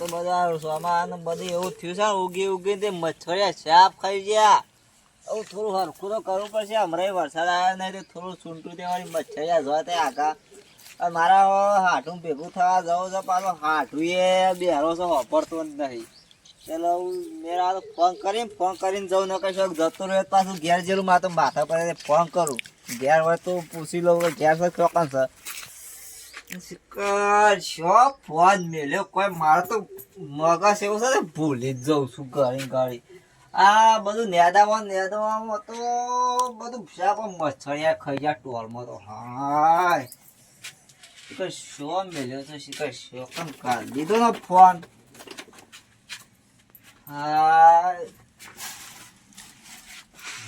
તો બધા સોમાન બધું એવું થયું છે ઉગી ઉગી તે મચ્છરિયા સાપ ખાઈ ગયા. હવે થોડું હરખું તો કરવું પડશે. હમણાં વરસાદ આવ્યો નહીં તો થોડું સૂંટું તેવાળી મચ્છરિયા જોવા તે આગા મારા હાટું ભેગું થવા જવું છે. પાછો હાટું એ બેરો છે વાપરતો જ નહીં. ચાલો મેરા ફોન કરીને જવું ન કઈ શોખ જતો રહ્યો પાછું ઘેર જેલું મારે તો માથા પર ફોન કરું. ઘેર હોય તો પૂછી લઉં ઘેર છે ચોકન છે શોખ ફોન મેલ્યો કોઈ મારે તો મગજ એવું છે ને ભૂલી જ જઉં છું ઘડી આ બધું નેદામાં તો બધું સાપ મચ્છરિયા ખાઈ ગયા ટોલમાં તો હાય શિખર શો મેલ્યો છે. શિખર શો કેમ કાઢ લીધો ને ફોન.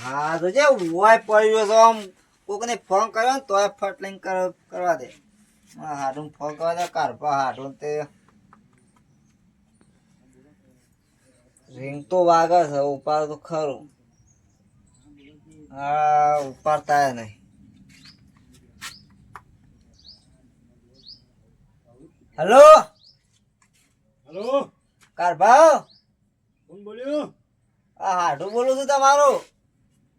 હા તો જે હોય પડ્યો છો આમ કોકને ફોન કર્યો ને તોય ફટ લઈને કરવા દે. હાડું ફોન કરવા દે કાઢવા હાડું તે રિંગ તો વાગે છે ઉપાડ તો ખરું. હા ઉપાડતા નહીં. હેલો હેલો કારભાવ કોણ બોલ્યું? આ હાડું બોલું છું તમારું.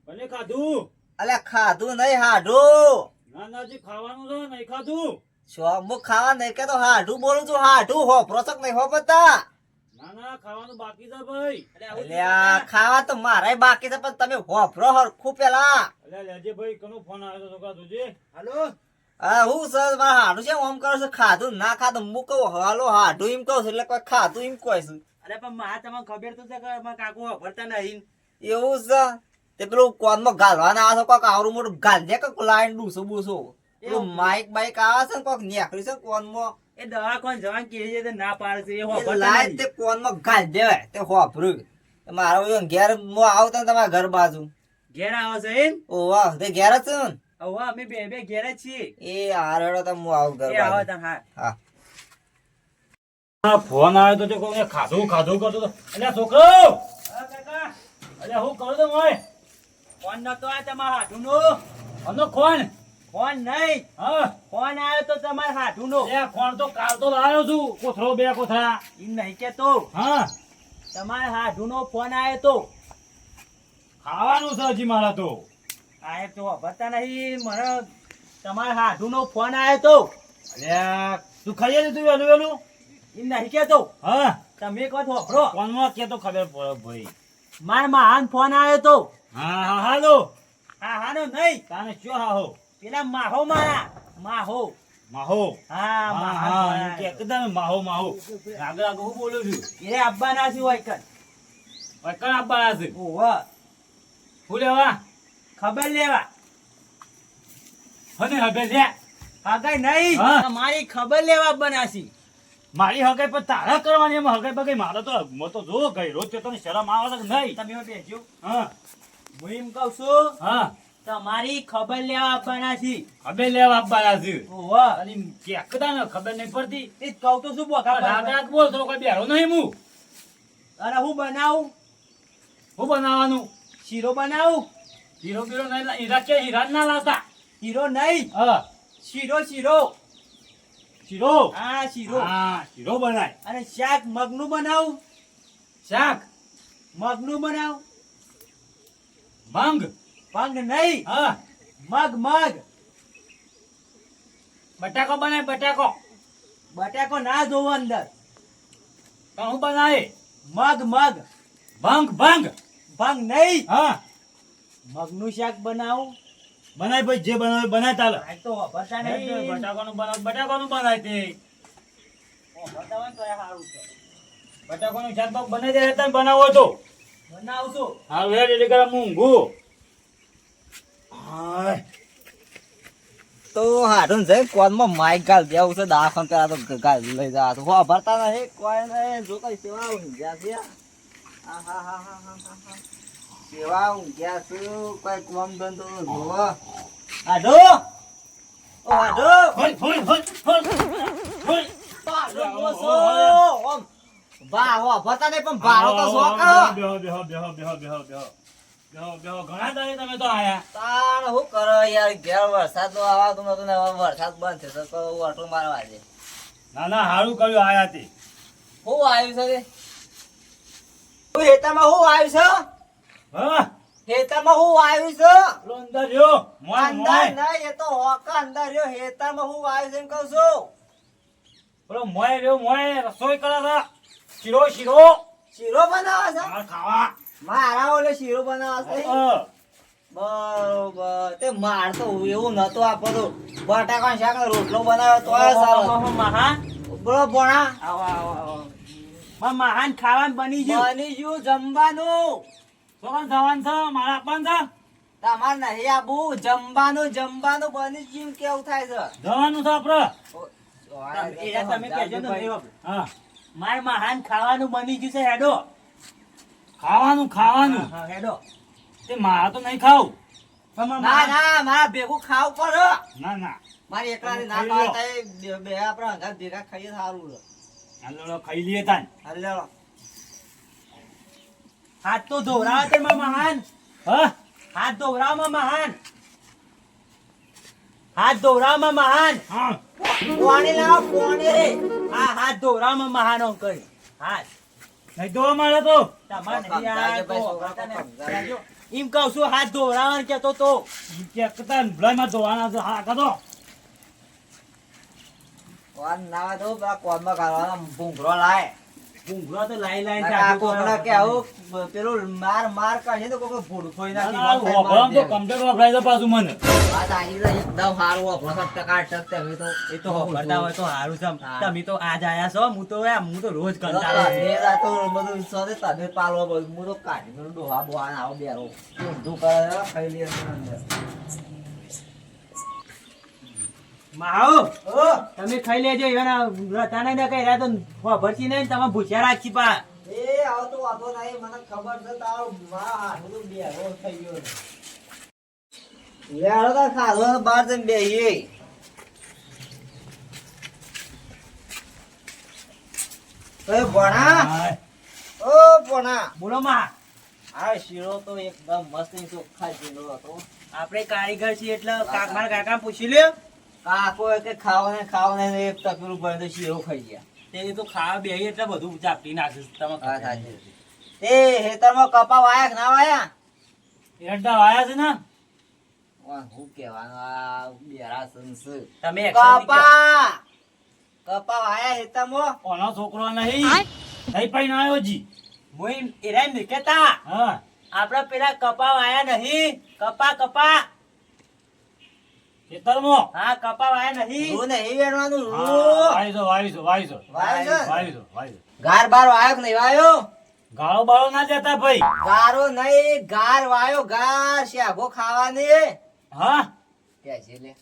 મને ખાધું? અલ્યા ખાધું નહીં હાડું. ના ના જે ખાવાનું છે નહીં ખાધું. શું હું ખાવા નહીં કે તો હાડું બોલું છું. હાડું હો પ્રોસક નહીં હો બધા. ના ના ખાવાનું બાકી છે ભાઈ. અલ્યા ખાવા તો મારે બાકી છે પણ તમે હોફરો હરખું પેલા. અલ્યા લેજે ભાઈ કનો ફોન આવ્યો તો છોકરા તુજે? હેલો હા હું સર મારા હાડું છે ઓમ કરો છો ખાધું ના ખાધું હું કહું હાલો હાડું એમ કહું છું એટલે કોઈ ખાધું એમ કહું છું. અરે પણ માં તમને ખબર તો છે કે અમારા કાકુ વાપરતા નહીં. એવું છે તે પેલું કોનમાં ગાલવાના આવે છે કોક આવરું મોટું ગાલ દે કે લાઈન ડૂસો બૂસો પેલું માઈક બાઈક આવે છે ને કોક નેકરી છે કોનમાં એ દવા કોણ જવાન કે છે ના પાડે છે એ એ વાપરતા લાઈન નહીં. તે કોનમાં ગાલ દેવાય તે હોફરું મારો ઘેર મો આવતા તમારા ઘર બાજુ. ઘેર આવે છે એમ? ઓ વાહ તે ઘેર જ છે ને? હવે અમે બે ઘેર જ છીએ. એ હારેડો તો હું આવું ઘર એ આવે બાજુ. તમે હા. હા હા ફોન આવ્યો તો તે કોઈને ખાધું ખાધું કરતો તો. અલ્યા છોકરો હા કાકા અલ્યા હું કરું તો મોય ફોન નતો આ તમારા હાથુનો. અનો કોણ? ફોન નહીં હા ફોન આવ્યો તો તમારા હાથુનો. એ ફોન તો કાલ તો લાવ્યો છું કોથળો બે કોથળા. એમ નહીં કેતો હા તમારા હાથુનો ફોન આવ્યો તો. ખાવાનું છે હજી મારા તો. આ તો વાપરતા નહીં મને તમારા હાથુનો ફોન આવ્યો તો. અલ્યા તું ખાઈ લીધું વેલું વેલું? એમ નહીં કેતો હા તમે એક વાત વાપરો. ફોનમાં કે તો ખબર પડે ભાઈ. મારા મહાન ફોન આવ્યો તો. હા હા હાલો હા હાનો નહીં તાને શું હા હો પેલા માહો મારા માહો. માહો. હા હા માહો હા મારા. એમ કે એકદમ માહો માહો. આગળ આગળ હું બોલું છું. એ આપવાના છે વૈકન. વૈકણ આપવાના છે. ઓવા હું લેવા? ખબર લેવા. હને હવે લે. હગાઈ નહીં હા. તમારી ખબર લેવા બનાસી. મારી હગાઈ પણ તારા કરવાની એમાં હગાઈ બગાઈ મારે તો મો તો જો ગઈ રોજ તે તને શરમ આવે છે કે નહીં? તમે બેસજો હા હું એમ કહું છું હા તમારી ખબર લેવા બનાસી. હવે લેવા આપવાના છે. ઓવા અને કેકતા ને ખબર નહીં પડતી. એ કહું તો શું બોકા રાગ રાગ બોલ તો કોઈ બેરો નહીં હું. અને હું બનાવું હું બનાવવાનું? શીરો બનાવું. હીરો બીરો નહીં હીરા કે હીરા ના લાવતા. શીરો નહીં હા શીરો શીરો. શીરો. હા શીરો. હા શીરો બનાય. અને શાક મગનું બનાવું. શાક મગનું બનાવું. મંગ. ભંગ નહીં હા મગ મગ. બટાકો બનાય બટાકો. બટાકો ના જોવો અંદર. તો હું બનાવે? મગ મગ. ભંગ ભંગ. ભંગ નહીં હા મગનું શાક બનાવું. બનાય ભાઈ જે બનાવે બનાય તાલે. આ તો વાપરતા નહીં. બટાકાનું બનાય તે. વાપરતા હોય ને તો એ સારું છે. બટાકાનું શાક બાક બનાવી દે તમે બનાવો તો. બનાવશું. હારું હેડ એટલે કરે મૂંગું. હાય તો હાડું જઈ કોનમાં માઈક ગાલ દેવું છે દાખલ પેલા તો ગાલ લઈ જા તો હો ભરતા નહીં કોઈ નહીં જો કઈ સેવા ઊંઘ્યા છે. હા હા હા હા હા હા સેવા ઊંઘ્યા છે કોઈ કોમ ધંધો જોવો. હાડો ઓ હાડો હોલ હોલ હોલ હોલ હોલ. બારો બોસો ઓમ બા હો ભરતા નહીં પણ બારો તો શોખ બેહો બેહો બેહો બેહો બેહો બેહો બેહો બેહો ઘણા દાડે તમે તો આયા. તાણ હું કરો યાર ઘેર વરસાદ નો આવતું નતું ને હવે વરસાદ બંધ થયો તો આટલું મારવા છે. ના ના હારું કર્યું આયા તે. હું આવ્યું છે રે? હું હેતામાં હું આવ્યું છે? હા હેતામાં હું આવ્યું છે? પેલો અંદર રહ્યો મોય અંદર મોય નહીં, એ તો હોકા અંદર રહ્યો. હેતામાં હું આવ્યું છે એમ કહું છું. પેલો મોય રહ્યો મોય રસોઈ કરે છે શીરો શીરો શીરો બનાવે છે? માર ખાવા મારા ઓલે શીરો બનાવે છે? હા. બરોબર. તે માર તો એવું નતો આપતો. બટાકા શાક ને રોટલો બનાવ્યો તો સારો. મહાન બોલો ભણા. આવો આવો આવો મહાન ખાવાનું બની ગયું બની ગયું જમવાનું. છોકરા જવાન છે મારા આપવાનું છે તમાર નહીં આબુ. જમવાનું બની ગયું કેવું થાય છે? જવાનું છે આપડે એરા તમે કહેજો ને ભાઈ. હા માર મહાન ખાવાનું બની ગયું છે હેડો ખાવાનું ખાવાનું હા હેડો તે મારા તો નહીં ખાવું ના ના મારા ભેગું ખાવ પર. ના ના મારી એકલાની ના ખાઈ લો. ખાતા બે આપણા અંગાત ભેગા ખાઈએ સારું છે. હાલો ખાઈ લઈએ તાન હાલ લેવો. હાથ તો ધોવરાવો તે માર મહાન હા હાથ ધોવરાવો માર મહાન હાથ ધોવરાવો માર મહાન હા પાણી લાવો પાણી. હા હાથ ધોવરાવો માર મહાન અંકલ હાથ નહીં જોવા મળે તો તમાર નહીં સમજાય આ ભાઈ, તો છોકરા તને સમજાય. એમ કહું છું હાથ ધોવરાવાનું કેતો તો ભલાઈમાં ધોવાના છે હા કાઢો કોણ ના દો પેલા કોનમાં ગાળવાનો ભૂંગળો લાય. ઊંઘરો તો લાઈ લાઈ આ કોકડા કે આવું પેલું માર કરશે તો કોક ભૂડફોઈ નાખી. વગરમ તો કમ્પ્લેટ વપરાય છે પાછું મને વાત આવી તો એકદમ સારું વપરો છે. ટકાટક તમે તો એ તો હોભળતા હોય તો સારું છે હા. તમે તો આજ આયા છો હું તો રોજ કંટાળો બે રાતો બધું વિશ્વાસે તમે પાલવો બધું. હું તો કાઢી ડોહા બોહા આવો બેરો ઊંધું કરે ખાઈ લઈએ અંદર. માહો ઓ તમે ખાઈ લેજો એના રતાને ના કઈ રહ્યા તો હોભળતી નહીં તમે ભૂસ્યા રાખી પા એ આવો તો વાંધો નહીં. મને ખબર છે તારો મારા હાથું તો બેરો થઈ ગયો છે. લેડો તાર ખાધો તો બહાર જઈને બેહીએ. એ ભણા હા. ઓ ભણા બોલો માં આ શીરો તો એકદમ મસ્ત ચોખ્ખા શીરો હતો. આપણે કારીગર છીએ એટલે મારા કાકા પૂછી લ્યો કાકો કે ખાવ ને એક તપેલું ભરીને તો શીરો ખાઈ ગયા. તે તો ખાવા બેહી એટલે બધું ચાપટી નાખીશ તમે હા, સાચી. એ હેતરમાં કપા વાયા કે ના વાયા? એરંડા વાયા છે ને વાહ, હું કહેવાનું આ બેરા સંસ. તમે action ની કપા વાયા હેતરમાં? ઓનો છોકરો નહીં નહીં પાઈ ના આવ્યો જી કહો. હું એરા એમ નહીં કહેતા હા આપડે પેલા કપા વાયા નહીં કપા ખેતરમાં હા કપા વાયા નહીં રૂ નહીં વેણવાનું, હા, રૂ. વાયજો વાયો છે? વાયજો ગાર બાર વાયો કે નહીં વાયો? ગાળો બાળો ના જતા ભાઈ ગારો નહીં, ગાર વાયો, ગાર શાકો ખાવાની. હા કે છે લે?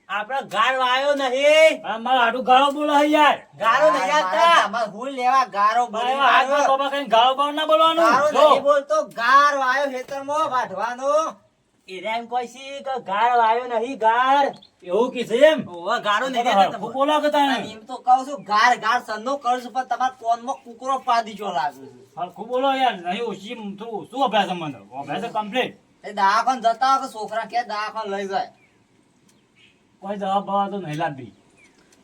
આપડે ગાર વાયો નહીં આ મારા હાટુ ગાળો બોલો હે યાર ગારો નહીં આવતા તમારે ભૂલ લેવા ગારો બોલી મારા હાથમાં વાયો. બાબા કઈ ગાળો બાળો ના બોલવાનું ગારો જો. નહીં બોલતો, ગાર વાયો હેતરમાં વાઢવાનો. એરા એમ કહે છે કે ગાર વાયો નહીં ગાર એવું કી છે એમ ઓવા ગારો નહીં હરખું રહેતા બોલો કે તાણે એમ તો કહું છું ગાર ગાર સંનો કરું છું પણ તમારા કોનમાં કુકરો પાડી જો લાગુ છે. હરખું બોલો યાર નહીં ઓછી થોડું શું અભ્યાસ છે મને અભ્યાસ કમ્પ્લીટ એ દવાખાને જતા હોય કે છોકરા કે દવાખાને લઈ જાય. કોઈ દવા બવા તો નહીં લાવવી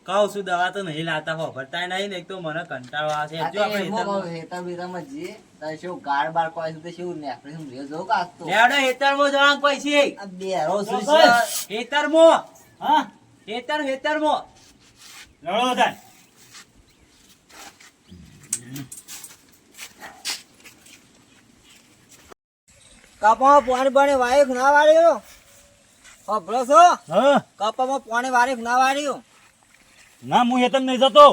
કહું છું દવા તો નહીં લાતા હો ભરતા નહીં ને એક તો મને કંટાળો આવે છે જો આપણે એમાં કહું હેતર બેતરમાં જઈએ, તારે શું ગાર બાર કોઈ છે તો શું નેકળી શું રેજો કાઢતો. લેવડો હેતરમો જવાનું પૈસી આ બેરો શું બસ. છે? હેતરમો હા હેતરમો લડો તાન કપામાં પાણી પાણી વાયુ કે ના વાળ્યું? અભરો છો? હા કપામાં પાણી વાળ્યું કે ના વાળ્યું? ના હું હેતમ નહીં જતો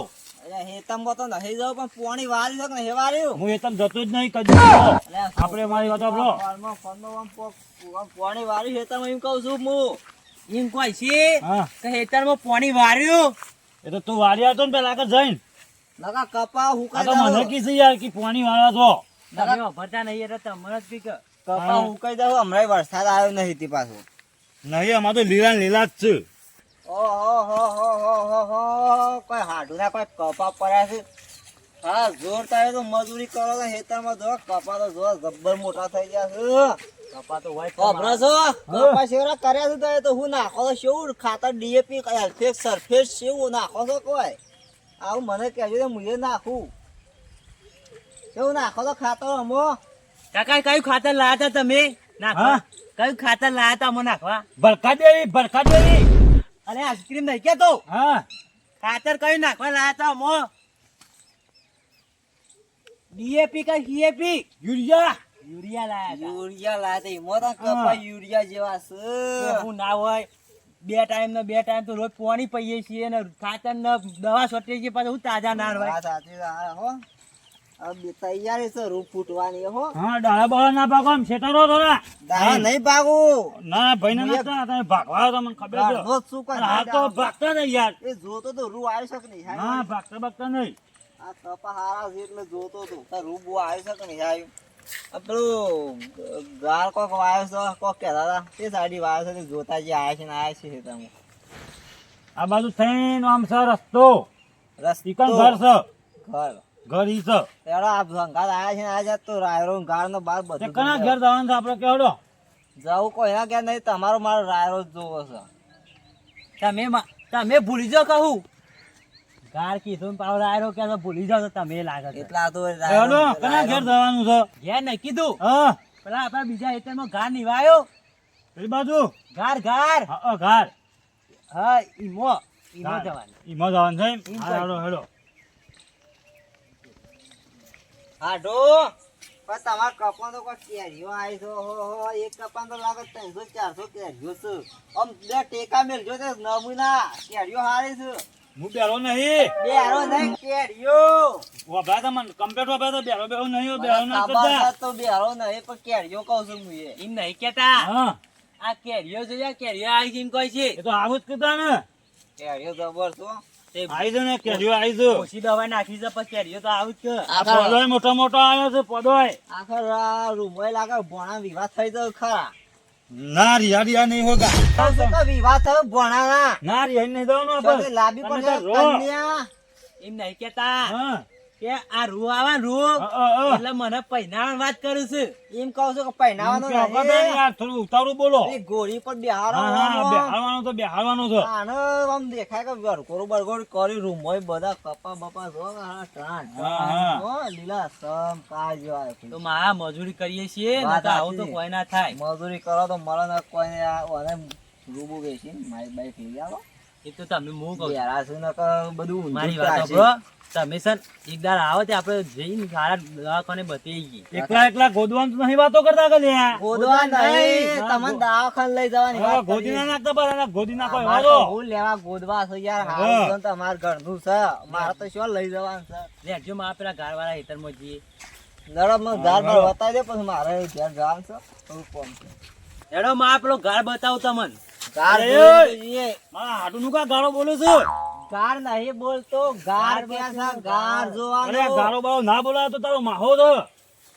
અરે હેતમમાં તો નહીં જાઉં પણ પાણી વાળ્યું છે કે નહીં વાળ્યું? હું હેતમ જતો જ નહીં કદી અરે આપણે મારી વાત સાંભળો. ફોનમાં આમ પાણી વાળ્યું હેતરમાં એમ કહું છું હું. એમ કોઈ છે હા કે હેતરમો પાણી વાર્યું એ તો તું વારી આવતો ને પેલા આગળ જઈને નકા કપા આ હુકાઈ તો મને જાવ. કી છે યાર કે પાણી વાળવા છો તમે ભરતા નહીં એટલે તમને જ પીક કપા હુકાઈ જાવ. હમણાં વરસાદ આવ્યો નહીં તે પાછો. નહીં અમાર તો લીલા ને લીલા જ છે ઓહો કોઈ હાડું ના કોઈ કપા પડ્યા છે. હા જોર થાય તો મજૂરી કરો તો ખેતરમાં જો કપા તો જો જબ્બર મોટા થઈ ગયા છે. કપા તો હોય અભરો છો? કપા શેવડા કર્યા છે તો એ તો હું નાખો તો શેવું ખાતર ડીએપી સરફેસ શેવું નાખો છો કોઈ? આવું મને કહેજો તો હું એ નાખું. એવું નાખો તો ખાતર અમો. કાકા કયું ખાતર લાયા હતા તમે નાખવા હા? કયું ખાતર લાયા હતા અમો નાખવા ભરકા દેવી. અરે આઈસ્ક્રીમ નહીં કેતો હા ખાતર કયું નાખવા લાયા હતા અમો ડીએપી કઈ સીએપી યુરિયા. યુરિયા લાયા હતા યુરિયા લાયા તા એમાં તો કપા યુરિયા જેવા છે. એવું ના હોય બે ટાઈમ તો રોજ પાણી પીએ છીએ ને ખાતર ને દવા છોટીએ છીએ પાછું હું તાજા ના હોય વાત સાચી છે. આ હો હવે તૈયારી છે રૂ ફૂટવાની હો. હા ડાળા બાળા ના ભાગો આમ શેતારો થોડા. દાડા નહીં ભાગું. ના ભાઈ ને નતા તમે ભાગવા આવ્યો તો મને ખબર છે. ગાઢો જ શું કોઈ આ તો ભાગતા નહીં યાર. એ જોતો તો રૂ આવી શકે નહીં ના હાય. ભાગતા નહીં. આ કપા હારા છે એટલે જોતો તો તાર રૂ બુ આવી શકે નહીં હાય. આ પેલું ગાળ કોક વાયો છે કોક કહેતા હતા તે સાડી વાયો છે તે જોતા જે આયા છે ને આયા છે તમે આ બાજુ થઈને આમ છે રસ્તો. ચિકન રસ્તો ઘર છે. ઘર ઘર ઈ છે. એડો આ ભંગાર આયા છે ને આ જાત તો રાયરો ગાળ નો બાર તે બધું કના ઘેર જવાનું છે આપણે કેવડો. જવું કોઈ ના ક્યાં નહીં તમારો મારો રાયરો જ જોવો છે. તમે ભૂલી જાઓ કહું ગાર કીધું પાવર આયરો કે ભૂલી જાઓ તો તમે લાગે છે એટલા તો કેવડો કના ઘેર જવાનું છે. ઘેર નહીં કીધું હા પેલા આપડા બીજા હેતરમાં ગાર નિવાયો પેલી બાજુ. ગાર હા ઘર. હા ઈમો ગાર. જવાનું ઈમાં જવાનું છે એમ? ઈમ હા, હેડો હેડો. હાડો પણ તમારા કપા તો કોઈ કેરીઓ આવી છે હો એક કપા તો લાગે 300-400 કેરીઓ છે આમ બે ટેકા મેલજો તે નમૂના કેરીઓ હારી છે હું બેરો નહીં. બે હારો નહીં કેરીઓ વભરા તો મને કમ્પ્લેટ વભરા તો બેરો બેરો નહીં. બેરો ના ખબર કરતા. છે તો બે હારો નહીં પણ કેરીઓ કહું છું હું એ એમ નહીં કેતા હા આ કેરીઓ જોઈએ કેરીઓ આવી છે એમ કહે છે એ તો આવું જ કરતા ને. કેરીઓ જબર છો તે આવી છે ને કેરીઓ આવી છે. ઓછી દવા નાખી છે પણ કેરીઓ તો આવું જ કે આ પોદોય મોટો આવ્યો છે પોદોય. આખર રૂમોય લાગે ભણા વિવાહ થઈ જાય ખરા ના રિયા નહીં હોગા. કહું છું કે વિવાહ થયો ભણાના ના રિયા નહીં જવાનું આપણે. લાંબી તમે પડશે તો રો. કન્યા એમ નહીં કેતા હા કે આ રૂ આવા રૂ એટલે મને પહેનાવાની વાત કરું છું એમ કહું છું કે પહેનાવાનો કે આપા બેન યાર થોડું ઉતારું બોલો. એ ગોળી પર બિહારો બેહાડવાનું તો બેહાડવાનું છે. આનો આમ દેખાય કે વરઘોડું બરઘોડું કરી રૂમોય બધા કપા બપા જો લીલા સમ કાજો તો માં મજૂરી કરીએ છીએ ને વાત તો આવું તો સાચી. કોઈ ના થાય મજૂરી કરો તો મળે ને કોઈ રૂબુ બેસી મારી બાઈક લઈ આવો એ તો તમે હું કહું છું. બેરા છે ને કે બધું ઊંધું મારી જ વાત થશે. સાંભળો. તમે સર એક દાડ આવો તે આપણે જઈને સારા દવાખાને બતાવી ગઈ એકલા ગોદવાનું તો નહીં વાતો કરતા કે લ્યા. ગોદવા નહીં ના, તમને દવાખાને લઈ જવાની હવે વાત ગોદી ના કરી. નાખતા પાછા, ગોદી નાખો એવા અમારે તો. તો હું લેવા ગોદવા છે યાર હારું છે ને તમારે ઘરનું છે મારે તો શું લઈ જવાનું છે લેજો માં પેલા ગારવાળા હેતરમાં જઈએ નરમમાં ધાર બાર બતાવી દે પછી મારે ઘેર જવાનું છે થોડું કોમ છે હેડો માં પેલો ગાર બતાવો તમને ગાર અરે જોઈને જઈએ. મારા હાડુનું કા ગાળો બોલું છું. ગાર નહીં બોલતો ગાર ક્યાં છે ગાર અરે જોવાનો ગાળો બાળો ના બોલાવે તો તારો માહો છે.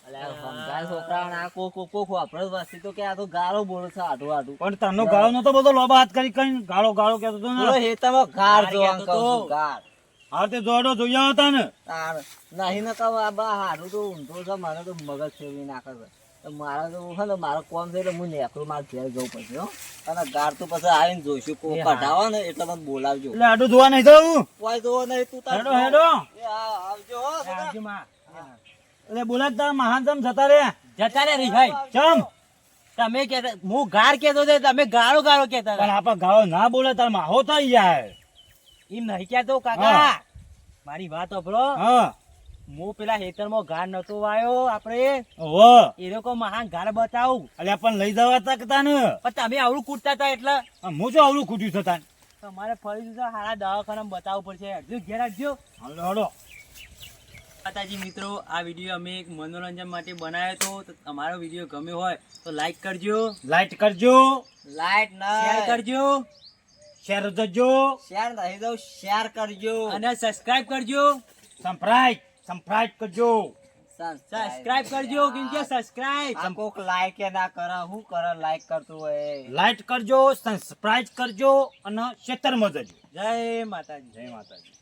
અલ્યા સમજાય છોકરાઓને આ કોક વાપરે વસ્તી તો કે આ તો ગારો બોલે છે આટું આટું પણ તનો ગાળો નતો બધો લોબા હાથ કરી કઈ ગાળો કહેતો હતો બોલો ને. હેતામાં ગાર ગાર જોવાનું કહેતો કહું તો. છું, ગાર હા તે જોડો જોયા હતા ને. તાર નહીં ને કહું આ બા હારું તો ઊંધો છે મારે તો મગજ ફેરવી નાખે છે તો મારે તો છે ને મારો કોમ છે એટલે હું નેકરું મારે ઘેર જવું પડશે હો અને ગાર તો પછી આવીને જોઈશું કોક કઢાવો ને એટલે મને બોલાવજો એટલે હાડું જોવા નહીં જવું. કોઈ જોવો નહીં તું તાર હેડો જો. હેડો. એ આવજો હો છોકરા. આવજો માં એટલે બોલા જ તારા મહાન ચમ જતા રે. જતા રે ભાઈ ચમ તમે કેતા હું ગાર કેતો હતો તમે ગાળો કેતા પણ હતા. આપા ગાળો ના બોલે તાર માહો થઈ જાય. એમ નહીં કેતો કાકા હા. મારી વાત સાંભળો હા હું પેલા હેતરમાં ગાર નતો વાયો આપણે ઓહો એ લોકો મહાન ગાર બતાવું અલ્યા પણ લઈ જવા તકતા ને. પણ તમે આવડું કૂદતા હતા એટલે હું જો આવડું ખૂટ્યું છે તાન. તમારે ફરી સારા દવાખાના બતાવવું પડશે હજુ ઘેર આવજો હાલો હેડો. માતાજી મિત્રો આ વિડીયો અમે એક મનોરંજન માટે બનાવ્યો હતો તો અમારો વિડીયો ગમ્યો હોય તો લાઈક કરજો લાઈટ કરજો, લાઈટ શેર નહીં કરજો શેર જજો, શેર નહીં દઉં શેર કરજો અને સબસ્ક્રાઇબ કરજો સંપ્રાઈટ કરજો. સબસ્ક્રાઇબ કરજો કેમ કે સબસ્ક્રાઇબ આ કોક લાઈક એ ના કરે હું કરે લાઈક કરતું હોય લાઈટ કરજો, સંપ્રાઈટ કરજો અને ખેતરમાં જજો. જય માતાજી જય માતાજી.